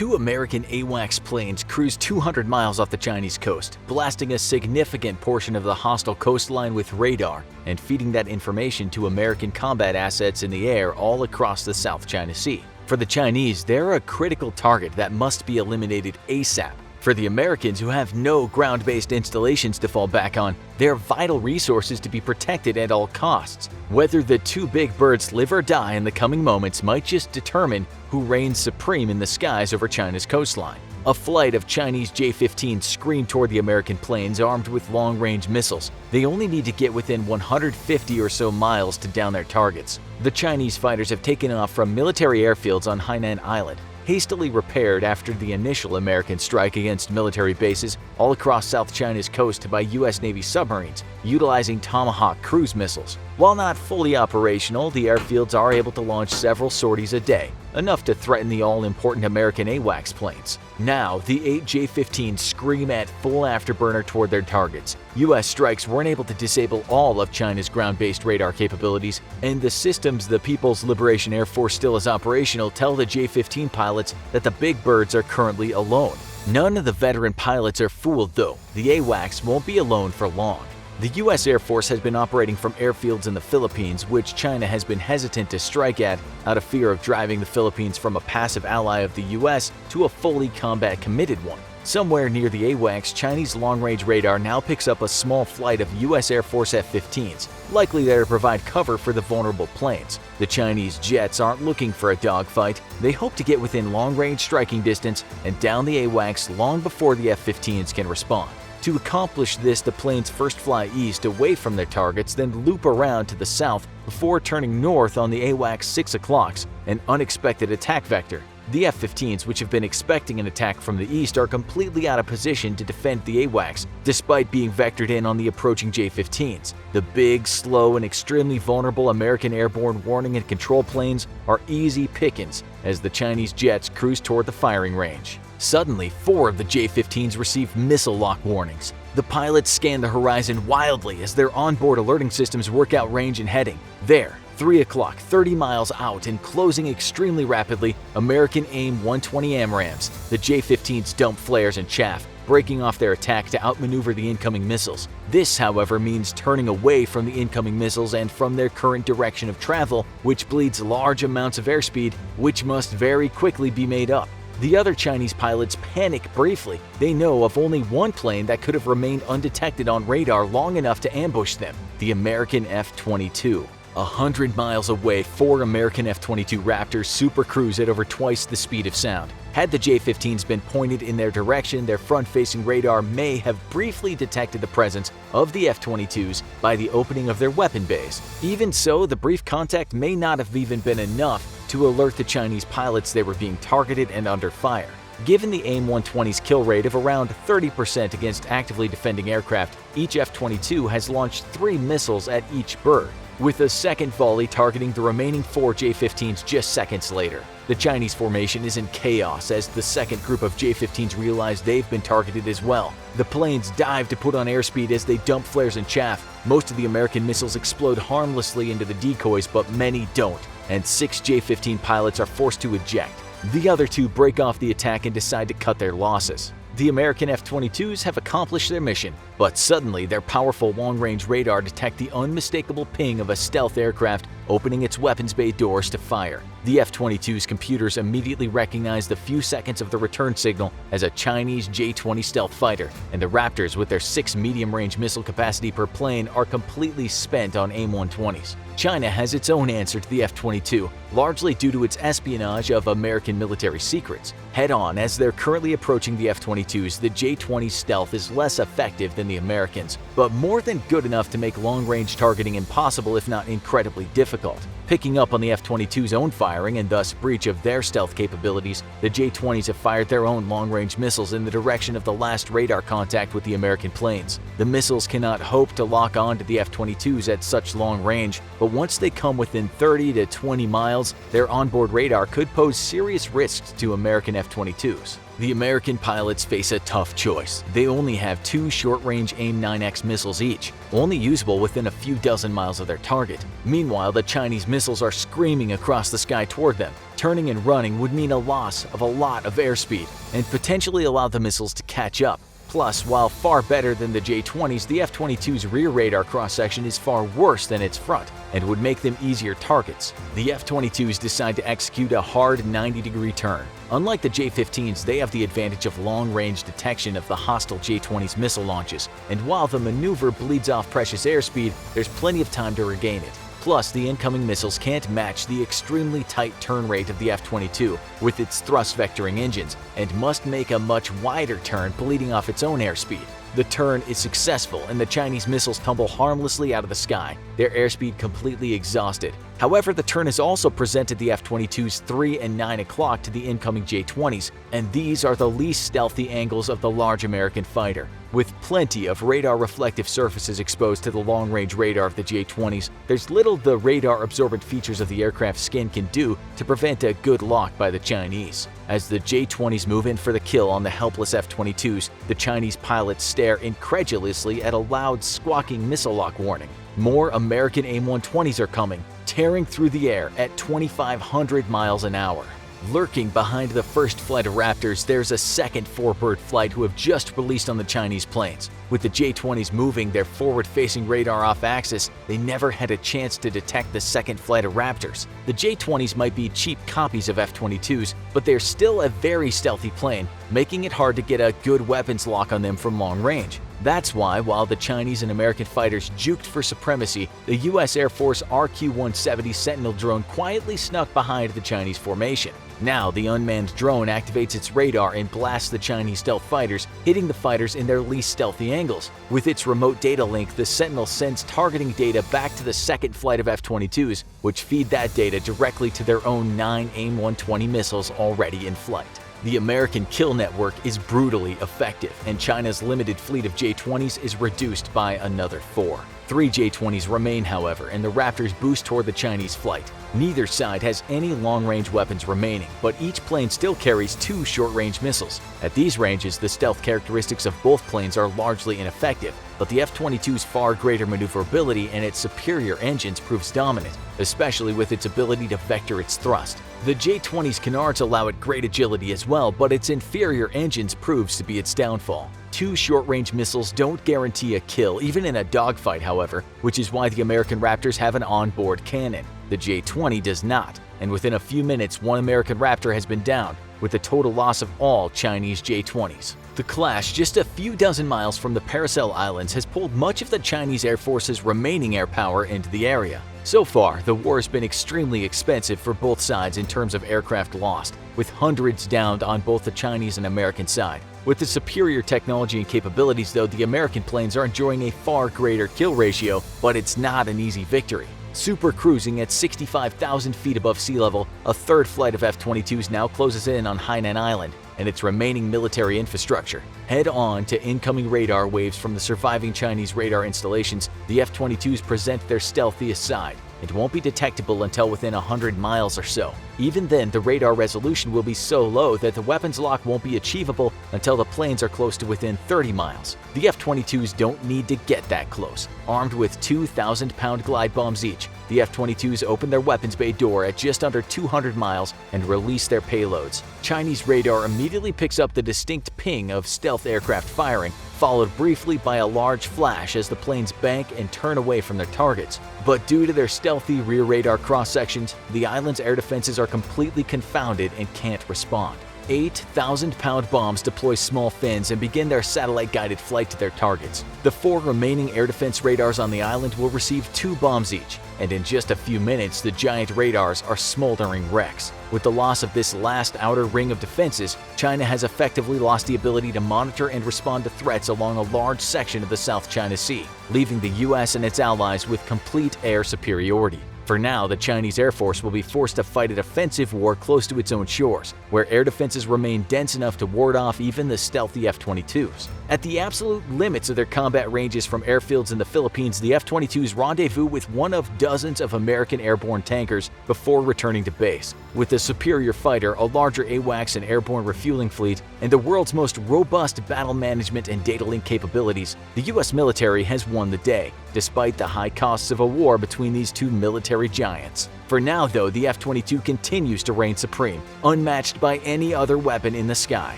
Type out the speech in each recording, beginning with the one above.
Two American AWACS planes cruised 200 miles off the Chinese coast, blasting a significant portion of the hostile coastline with radar and feeding that information to American combat assets in the air all across the South China Sea. For the Chinese, they're a critical target that must be eliminated ASAP. For the Americans, who have no ground-based installations to fall back on, they're vital resources to be protected at all costs. Whether the two big birds live or die in the coming moments might just determine who reigns supreme in the skies over China's coastline. A flight of Chinese J-15s screamed toward the American planes armed with long-range missiles. They only need to get within 150 or so miles to down their targets. The Chinese fighters have taken off from military airfields on Hainan Island, hastily repaired after the initial American strike against military bases all across South China's coast by U.S. Navy submarines, utilizing Tomahawk cruise missiles. While not fully operational, the airfields are able to launch several sorties a day, enough to threaten the all-important American AWACS planes. Now, the 8 J-15s scream at full afterburner toward their targets. U.S. strikes weren't able to disable all of China's ground-based radar capabilities, and the systems the People's Liberation Air Force still is operational tell the J-15 pilots that the big birds are currently alone. None of the veteran pilots are fooled, though. The AWACS won't be alone for long. The U.S. Air Force has been operating from airfields in the Philippines, which China has been hesitant to strike at out of fear of driving the Philippines from a passive ally of the U.S. to a fully combat-committed one. Somewhere near the AWACS, Chinese long-range radar now picks up a small flight of U.S. Air Force F-15s, likely there to provide cover for the vulnerable planes. The Chinese jets aren't looking for a dogfight. They hope to get within long-range striking distance and down the AWACS long before the F-15s can respond. To accomplish this, the planes first fly east away from their targets, then loop around to the south before turning north on the AWACS 6 o'clocks, an unexpected attack vector. The F-15s, which have been expecting an attack from the east, are completely out of position to defend the AWACS, despite being vectored in on the approaching J-15s. The big, slow, and extremely vulnerable American airborne warning and control planes are easy pickings as the Chinese jets cruise toward the firing range. Suddenly, 4 of the J-15s receive missile lock warnings. The pilots scan the horizon wildly as their onboard alerting systems work out range and heading. There, 3 o'clock, 30 miles out and closing extremely rapidly, American AIM-120 AMRAAMs. The J-15s dump flares and chaff, breaking off their attack to outmaneuver the incoming missiles. This, however, means turning away from the incoming missiles and from their current direction of travel, which bleeds large amounts of airspeed, which must very quickly be made up. The other Chinese pilots panic briefly. They know of only one plane that could have remained undetected on radar long enough to ambush them: the American F-22. 100 miles away, 4 American F-22 Raptors supercruise at over twice the speed of sound. Had the J-15s been pointed in their direction, their front-facing radar may have briefly detected the presence of the F-22s by the opening of their weapon bays. Even so, the brief contact may not have even been enough to alert the Chinese pilots they were being targeted and under fire. Given the AIM-120's kill rate of around 30% against actively defending aircraft, each F-22 has launched 3 missiles at each bird, with a second volley targeting the remaining 4 J-15s just seconds later. The Chinese formation is in chaos as the second group of J-15s realize they've been targeted as well. The planes dive to put on airspeed as they dump flares and chaff. Most of the American missiles explode harmlessly into the decoys, but many don't, and 6 J-15 pilots are forced to eject. The other 2 break off the attack and decide to cut their losses. The American F-22s have accomplished their mission, but suddenly their powerful long-range radar detect the unmistakable ping of a stealth aircraft opening its weapons bay doors to fire. The F-22's computers immediately recognize the few seconds of the return signal as a Chinese J-20 stealth fighter, and the Raptors, with their 6 medium-range missile capacity per plane, are completely spent on AIM-120s. China has its own answer to the F-22, largely due to its espionage of American military secrets. Head-on, as they're currently approaching the F-22s, the J-20 stealth is less effective than the Americans, but more than good enough to make long-range targeting impossible, if not incredibly difficult. Picking up on the F-22's own firing and thus breach of their stealth capabilities, the J-20s have fired their own long-range missiles in the direction of the last radar contact with the American planes. The missiles cannot hope to lock on to the F-22s at such long range, but once they come within 30 to 20 miles, miles, their onboard radar could pose serious risks to American F-22s. The American pilots face a tough choice. They only have 2 short-range AIM-9X missiles each, only usable within a few dozen miles of their target. Meanwhile, the Chinese missiles are screaming across the sky toward them. Turning and running would mean a loss of a lot of airspeed and potentially allow the missiles to catch up. Plus, while far better than the J-20s, the F-22's rear radar cross-section is far worse than its front and would make them easier targets. The F-22s decide to execute a hard 90-degree turn. Unlike the J-15s, they have the advantage of long-range detection of the hostile J-20's missile launches, and while the maneuver bleeds off precious airspeed, there's plenty of time to regain it. Plus, the incoming missiles can't match the extremely tight turn rate of the F-22 with its thrust vectoring engines and must make a much wider turn, bleeding off its own airspeed. The turn is successful and the Chinese missiles tumble harmlessly out of the sky, their airspeed completely exhausted. However, the turn has also presented the F-22's 3 and 9 o'clock to the incoming J-20s, and these are the least stealthy angles of the large American fighter. With plenty of radar reflective surfaces exposed to the long-range radar of the J-20s, there's little the radar-absorbent features of the aircraft's skin can do to prevent a good lock by the Chinese. As the J-20s move in for the kill on the helpless F-22s, the Chinese pilots stare incredulously at a loud, squawking missile lock warning. More American AIM-120s are coming, tearing through the air at 2,500 miles an hour. Lurking behind the first flight of Raptors, there's a second four-bird flight who have just released on the Chinese planes. With the J-20s moving their forward-facing radar off-axis, they never had a chance to detect the second flight of Raptors. The J-20s might be cheap copies of F-22s, but they're still a very stealthy plane, making it hard to get a good weapons lock on them from long range. That's why, while the Chinese and American fighters juked for supremacy, the U.S. Air Force RQ-170 Sentinel drone quietly snuck behind the Chinese formation. Now, the unmanned drone activates its radar and blasts the Chinese stealth fighters, hitting the fighters in their least stealthy angles. With its remote data link, the Sentinel sends targeting data back to the second flight of F-22s, which feed that data directly to their own 9 AIM-120 missiles already in flight. The American kill network is brutally effective, and China's limited fleet of J-20s is reduced by another 4. 3 J-20s remain, however, and the Raptors boost toward the Chinese flight. Neither side has any long-range weapons remaining, but each plane still carries 2 short-range missiles. At these ranges, the stealth characteristics of both planes are largely ineffective, but the F-22's far greater maneuverability and its superior engines proves dominant, especially with its ability to vector its thrust. The J-20's canards allow it great agility as well, but its inferior engines proves to be its downfall. 2 short-range missiles don't guarantee a kill, even in a dogfight, however, which is why the American Raptors have an onboard cannon. The J-20 does not, and within a few minutes, 1 American Raptor has been down, with a total loss of all Chinese J-20s. The clash, just a few dozen miles from the Paracel Islands, has pulled much of the Chinese Air Force's remaining air power into the area. So far, the war has been extremely expensive for both sides in terms of aircraft lost, with hundreds downed on both the Chinese and American side. With the superior technology and capabilities, though, the American planes are enjoying a far greater kill ratio, but it's not an easy victory. Super cruising at 65,000 feet above sea level, a third flight of F-22s now closes in on Hainan Island and its remaining military infrastructure. Head on to incoming radar waves from the surviving Chinese radar installations, the F-22s present their stealthiest side. It won't be detectable until within 100 miles or so. Even then, the radar resolution will be so low that the weapons lock won't be achievable until the planes are close to within 30 miles. The F-22s don't need to get that close. Armed with 2,000-pound glide bombs each, the F-22s open their weapons bay door at just under 200 miles and release their payloads. Chinese radar immediately picks up the distinct ping of stealth aircraft firing, followed briefly by a large flash as the planes bank and turn away from their targets. But due to their stealthy rear radar cross-sections, the island's air defenses are completely confounded and can't respond. 8,000-pound bombs deploy small fins and begin their satellite-guided flight to their targets. The 4 remaining air defense radars on the island will receive 2 bombs each, and in just a few minutes, the giant radars are smoldering wrecks. With the loss of this last outer ring of defenses, China has effectively lost the ability to monitor and respond to threats along a large section of the South China Sea, leaving the US and its allies with complete air superiority. For now, the Chinese Air Force will be forced to fight a defensive war close to its own shores, where air defenses remain dense enough to ward off even the stealthy F-22s. At the absolute limits of their combat ranges from airfields in the Philippines, the F-22s rendezvous with one of dozens of American airborne tankers before returning to base. With a superior fighter, a larger AWACS and airborne refueling fleet, and the world's most robust battle management and data link capabilities, the U.S. military has won the day, despite the high costs of a war between these two military giants. For now, though, the F-22 continues to reign supreme, unmatched by any other weapon in the sky.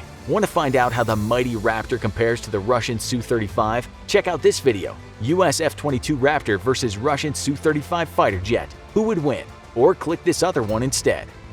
Want to find out how the mighty Raptor compares to the Russian Su-35? Check out this video, US F-22 Raptor versus Russian Su-35 fighter jet. Who would win? Or click this other one instead.